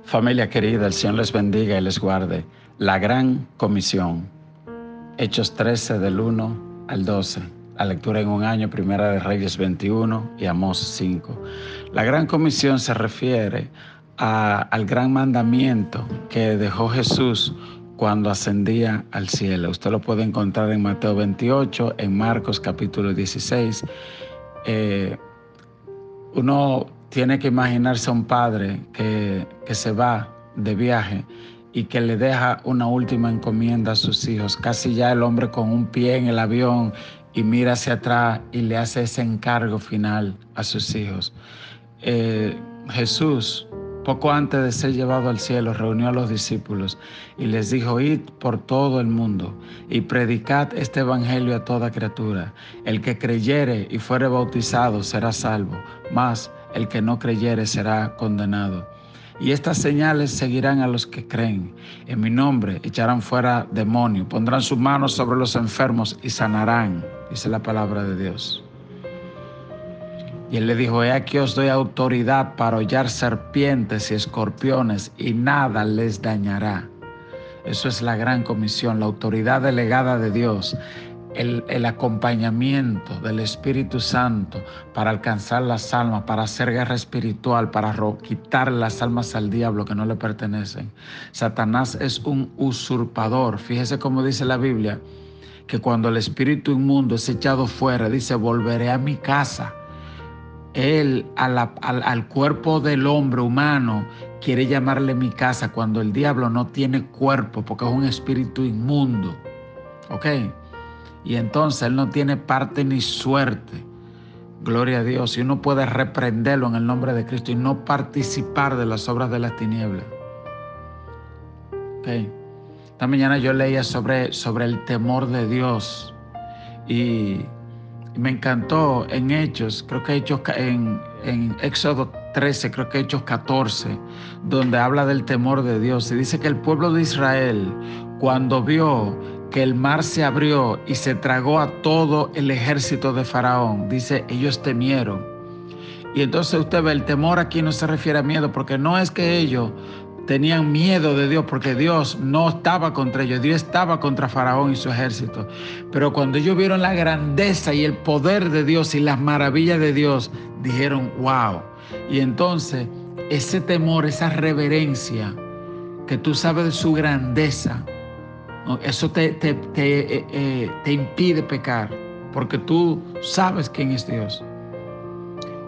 Familia querida, el Señor les bendiga y les guarde. La Gran Comisión. Hechos 13 del 1 al 12. La lectura en un año, Primera de Reyes 21 y Amós 5. La Gran Comisión se refiere al gran mandamiento que dejó Jesús cuando ascendía al cielo. Usted lo puede encontrar en Mateo 28, en Marcos capítulo 16. Uno tiene que imaginarse a un padre que se va de viaje y que le deja una última encomienda a sus hijos. Casi ya el hombre con un pie en el avión y mira hacia atrás y le hace ese encargo final a sus hijos. Jesús, poco antes de ser llevado al cielo, reunió a los discípulos y les dijo: id por todo el mundo y predicad este evangelio a toda criatura. El que creyere y fuere bautizado será salvo, mas el que no creyere será condenado. Y estas señales seguirán a los que creen. En mi nombre echarán fuera demonios, pondrán sus manos sobre los enfermos y sanarán, dice la palabra de Dios. Y él le dijo: he aquí os doy autoridad para hollar serpientes y escorpiones y nada les dañará. Eso es la gran comisión, la autoridad delegada de Dios, el acompañamiento del Espíritu Santo para alcanzar las almas, para hacer guerra espiritual, para quitar las almas al diablo que no le pertenecen. Satanás es un usurpador. Fíjese cómo dice la Biblia, que cuando el espíritu inmundo es echado fuera, dice: volveré a mi casa. Él al cuerpo del hombre humano quiere llamarle mi casa, cuando el diablo no tiene cuerpo porque es un espíritu inmundo. ¿Ok? Y entonces él no tiene parte ni suerte. Gloria a Dios. Y uno puede reprenderlo en el nombre de Cristo y no participar de las obras de las tinieblas. ¿Ok? Esta mañana yo leía sobre el temor de Dios y me encantó en Hechos, creo que Hechos en Éxodo 13, creo que Hechos 14, donde habla del temor de Dios. Y dice que el pueblo de Israel, cuando vio que el mar se abrió y se tragó a todo el ejército de Faraón, dice, ellos temieron. Y entonces usted ve, el temor aquí no se refiere a miedo, porque no es que ellos tenían miedo de Dios, porque Dios no estaba contra ellos, Dios estaba contra Faraón y su ejército. Pero cuando ellos vieron la grandeza y el poder de Dios y las maravillas de Dios, dijeron: wow. Y entonces ese temor, esa reverencia, que tú sabes de su grandeza, eso te impide pecar, porque tú sabes quién es Dios.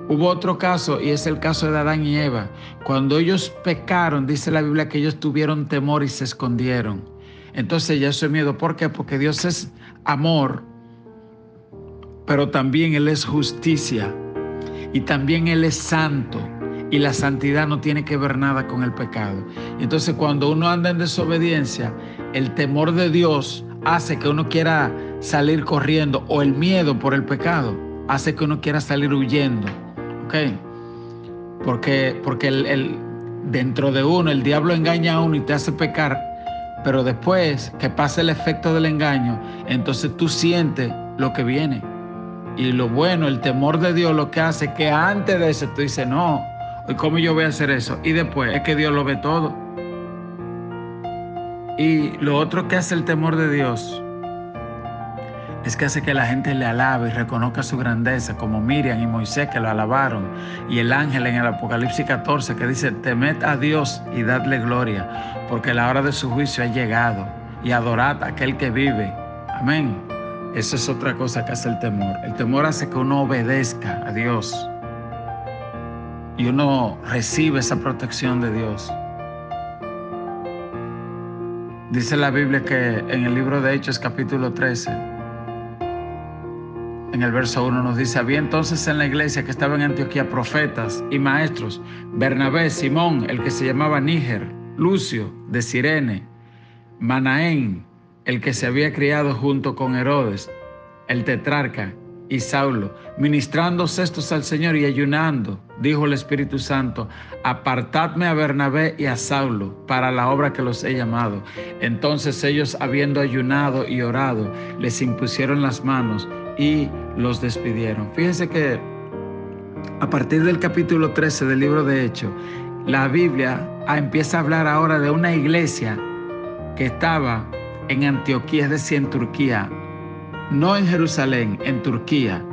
Hubo otro caso, y es el caso de Adán y Eva. Cuando ellos pecaron, dice la Biblia que ellos tuvieron temor y se escondieron. Entonces ya eso es miedo. ¿Por qué? Porque Dios es amor, pero también Él es justicia. Y también Él es santo. Y la santidad no tiene que ver nada con el pecado. Entonces cuando uno anda en desobediencia, el temor de Dios hace que uno quiera salir corriendo, o el miedo por el pecado hace que uno quiera salir huyendo. ¿Ok? Porque dentro de uno el diablo engaña a uno y te hace pecar, pero después que pasa el efecto del engaño, entonces tú sientes lo que viene. Y lo bueno, el temor de Dios lo que hace es que antes de eso tú dices: no, ¿cómo yo voy a hacer eso? Y después es que Dios lo ve todo. Y lo otro que hace el temor de Dios es que hace que la gente le alabe y reconozca su grandeza, como Miriam y Moisés, que lo alabaron, y el ángel en el Apocalipsis 14 que dice: temed a Dios y dadle gloria, porque la hora de su juicio ha llegado, y adorad a aquel que vive. Amén. Eso es otra cosa que hace el temor. El temor hace que uno obedezca a Dios y uno recibe esa protección de Dios. Dice la Biblia que en el libro de Hechos capítulo 13, en el verso 1 nos dice: había entonces en la iglesia que estaba en Antioquía profetas y maestros: Bernabé, Simón, el que se llamaba Níger, Lucio de Cirene, Manaén, el que se había criado junto con Herodes, el tetrarca, y Saulo. Ministrándose estos al Señor y ayunando, dijo el Espíritu Santo: apartadme a Bernabé y a Saulo para la obra que los he llamado. Entonces ellos, habiendo ayunado y orado, les impusieron las manos y los despidieron. Fíjense que a partir del capítulo 13 del libro de Hechos, la Biblia empieza a hablar ahora de una iglesia que estaba en Antioquía, es decir, en Turquía, no en Jerusalén, en Turquía.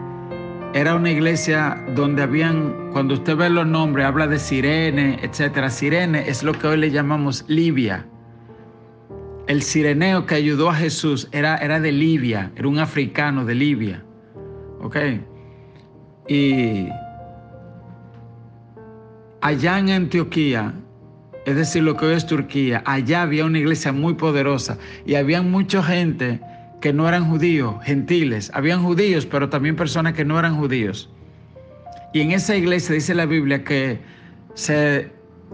Era una iglesia donde habían, cuando usted ve los nombres, habla de Cirene, etc. Cirene es lo que hoy le llamamos Libia. El cireneo que ayudó a Jesús era de Libia, era un africano de Libia. ¿Ok? Y allá en Antioquía, es decir, lo que hoy es Turquía, allá había una iglesia muy poderosa y había mucha gente que no eran judíos, gentiles. Habían judíos, pero también personas que no eran judíos. Y en esa iglesia dice la Biblia que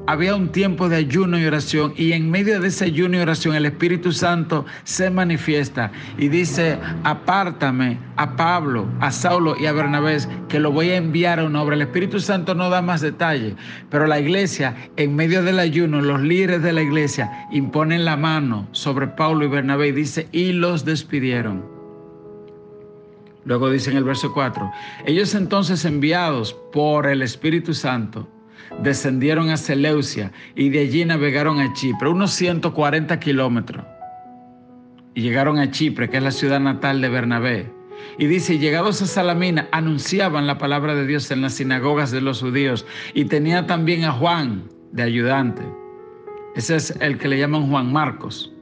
había un tiempo de ayuno y oración, y en medio de ese ayuno y oración el Espíritu Santo se manifiesta y dice: apártame a Pablo, a Saulo y a Bernabé, que lo voy a enviar a una obra. El Espíritu Santo no da más detalles, pero la iglesia, en medio del ayuno, los líderes de la iglesia imponen la mano sobre Pablo y Bernabé y dice: y los despidieron. Luego dice en el verso 4, ellos entonces, enviados por el Espíritu Santo, descendieron a Seleucia y de allí navegaron a Chipre, unos 140 kilómetros. Y llegaron a Chipre, que es la ciudad natal de Bernabé. Y dice: llegados a Salamina, anunciaban la palabra de Dios en las sinagogas de los judíos. Y tenía también a Juan de ayudante. Ese es el que le llaman Juan Marcos,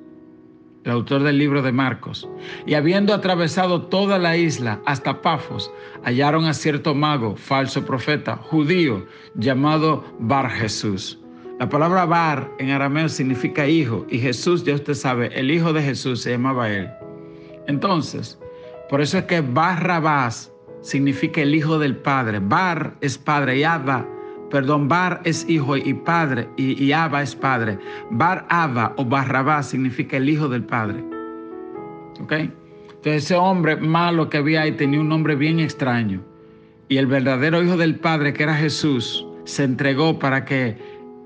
el autor del libro de Marcos. Y habiendo atravesado toda la isla hasta Pafos, hallaron a cierto mago, falso profeta, judío, llamado Bar Jesús. La palabra Bar en arameo significa hijo, y Jesús, ya usted sabe, el hijo de Jesús se llamaba él. Entonces, por eso es que Barrabás significa el hijo del Padre. Bar es padre y Bar es hijo y padre, y Abba es padre. Bar Abba o Barrabás significa el hijo del Padre. ¿Ok? Entonces ese hombre malo que había ahí tenía un nombre bien extraño. Y el verdadero hijo del Padre, que era Jesús, se entregó para que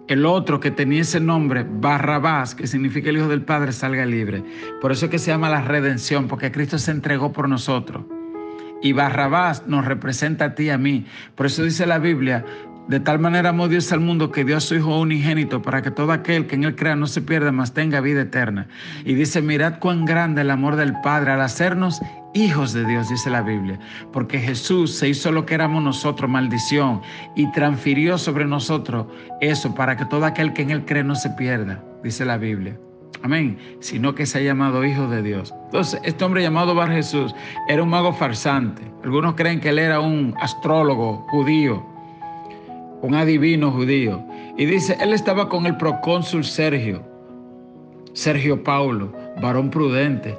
el otro que tenía ese nombre, Barrabás, que significa el hijo del Padre, salga libre. Por eso es que se llama la redención, porque Cristo se entregó por nosotros. Y Barrabás nos representa a ti y a mí. Por eso dice la Biblia: de tal manera amó Dios al mundo que dio a su Hijo unigénito, para que todo aquel que en él crea no se pierda, mas tenga vida eterna. Y dice: mirad cuán grande el amor del Padre al hacernos hijos de Dios, dice la Biblia. Porque Jesús se hizo lo que éramos nosotros, maldición, y transfirió sobre nosotros eso, para que todo aquel que en él cree no se pierda, dice la Biblia. Amén. Sino que se ha llamado hijo de Dios. Entonces, este hombre llamado Bar Jesús era un mago farsante. Algunos creen que él era un astrólogo judío, un adivino judío. Y dice: él estaba con el procónsul Sergio Paulo, varón prudente.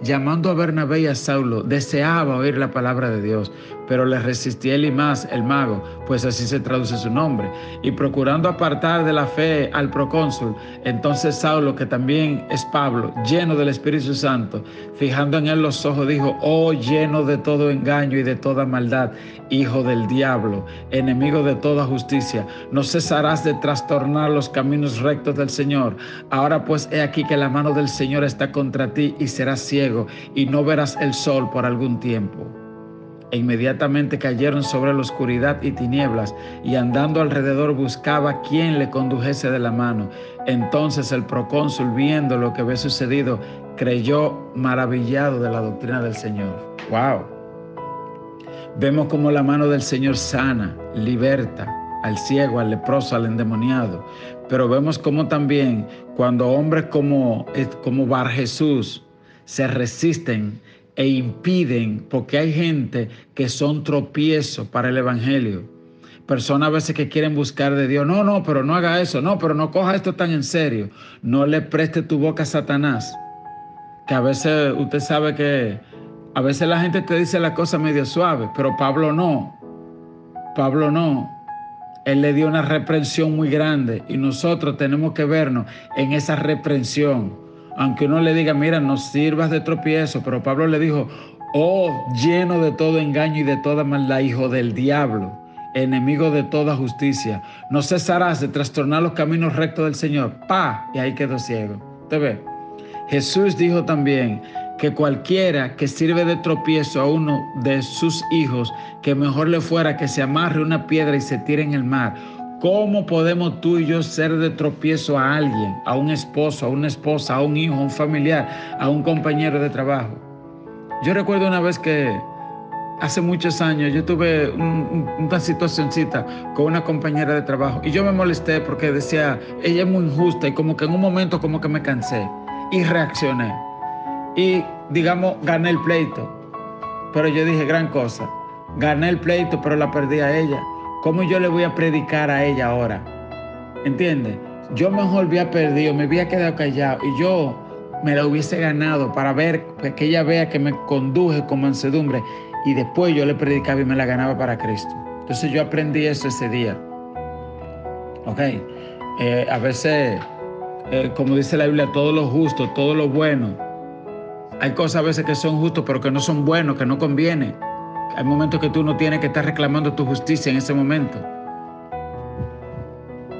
Llamando a Bernabé y a Saulo, deseaba oír la palabra de Dios, pero le resistía Elimas, el mago, pues así se traduce su nombre. Y procurando apartar de la fe al procónsul, entonces Saulo, que también es Pablo, lleno del Espíritu Santo, fijando en él los ojos, dijo: oh, lleno de todo engaño y de toda maldad, hijo del diablo, enemigo de toda justicia, ¿no cesarás de trastornar los caminos rectos del Señor? Ahora pues he aquí que la mano del Señor está contra ti, y serás ciego, y no verás el sol por algún tiempo. E inmediatamente cayeron sobre la oscuridad y tinieblas, y andando alrededor buscaba quien le condujese de la mano. Entonces el procónsul, viendo lo que había sucedido, creyó, maravillado de la doctrina del Señor. ¡Wow! Vemos cómo la mano del Señor sana, liberta al ciego, al leproso, al endemoniado. Pero vemos cómo también cuando hombres como Bar Jesús se resisten e impiden, porque hay gente que son tropiezos para el evangelio. Personas a veces que quieren buscar de Dios: no, pero no haga eso, no, pero no coja esto tan en serio. No le preste tu boca a Satanás. Que a veces usted sabe que a veces la gente te dice la cosa medio suave, pero Pablo no. Él le dio una reprensión muy grande, y nosotros tenemos que vernos en esa reprensión. Aunque uno le diga: mira, no sirvas de tropiezo, pero Pablo le dijo: oh, lleno de todo engaño y de toda maldad, hijo del diablo, enemigo de toda justicia, no cesarás de trastornar los caminos rectos del Señor. Y ahí quedó ciego. ¿Usted ve? Jesús dijo también que cualquiera que sirve de tropiezo a uno de sus hijos, que mejor le fuera que se amarre una piedra y se tire en el mar. ¿Cómo podemos tú y yo ser de tropiezo a alguien, a un esposo, a una esposa, a un hijo, a un familiar, a un compañero de trabajo? Yo recuerdo una vez que hace muchos años yo tuve una situacioncita con una compañera de trabajo y yo me molesté porque decía, ella es muy injusta, y como que en un momento como que me cansé y reaccioné. Y digamos, gané el pleito, pero yo dije gran cosa, gané el pleito pero la perdí a ella. ¿Cómo yo le voy a predicar a ella ahora? ¿Entiendes? Yo mejor había perdido, me había quedado callado y yo me la hubiese ganado para ver, que ella vea que me conduje con mansedumbre, y después yo le predicaba y me la ganaba para Cristo. Entonces yo aprendí eso ese día. ¿Ok? A veces, como dice la Biblia, todo lo justo, todo lo bueno. Hay cosas a veces que son justos pero que no son buenos, que no conviene. Hay momentos que tú no tienes que estar reclamando tu justicia en ese momento.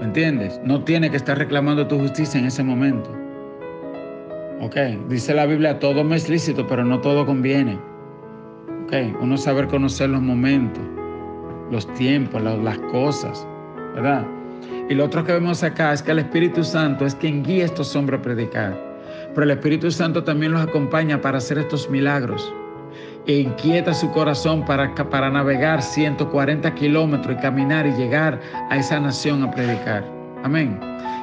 ¿Me entiendes? No tienes que estar reclamando tu justicia en ese momento. Ok, dice la Biblia, todo me es lícito, pero no todo conviene. Ok, uno saber conocer los momentos, los tiempos, las cosas, ¿verdad? Y lo otro que vemos acá es que el Espíritu Santo es quien guía a estos hombres a predicar. Pero el Espíritu Santo también los acompaña para hacer estos milagros. E inquieta su corazón para navegar 140 kilómetros y caminar y llegar a esa nación a predicar. Amén.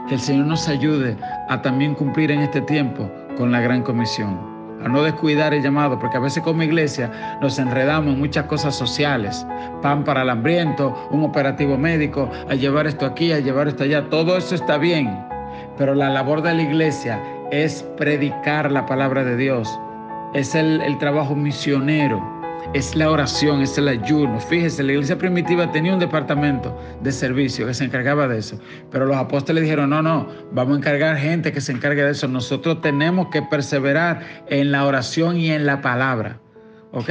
Que el Señor nos ayude a también cumplir en este tiempo con la gran comisión, a no descuidar el llamado, porque a veces como iglesia nos enredamos en muchas cosas sociales, pan para el hambriento, un operativo médico, a llevar esto aquí, a llevar esto allá. Todo eso está bien, pero la labor de la iglesia es predicar la palabra de Dios. Es el trabajo misionero, es la oración, es el ayuno. Fíjese, la iglesia primitiva tenía un departamento de servicio que se encargaba de eso, pero los apóstoles dijeron, no, vamos a encargar gente que se encargue de eso. Nosotros tenemos que perseverar en la oración y en la palabra. ¿Ok?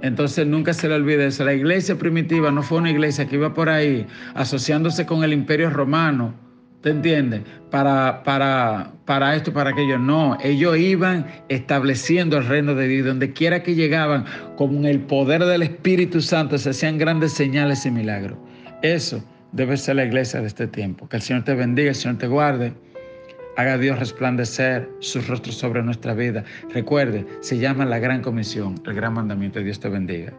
Entonces nunca se le olvide eso. La iglesia primitiva no fue una iglesia que iba por ahí asociándose con el imperio romano, ¿te entiendes? Para esto, para aquello. No, ellos iban estableciendo el reino de Dios. Donde quiera que llegaban, con el poder del Espíritu Santo, se hacían grandes señales y milagros. Eso debe ser la iglesia de este tiempo. Que el Señor te bendiga, el Señor te guarde. Haga Dios resplandecer su rostro sobre nuestra vida. Recuerde, se llama la gran comisión, el gran mandamiento. Dios te bendiga.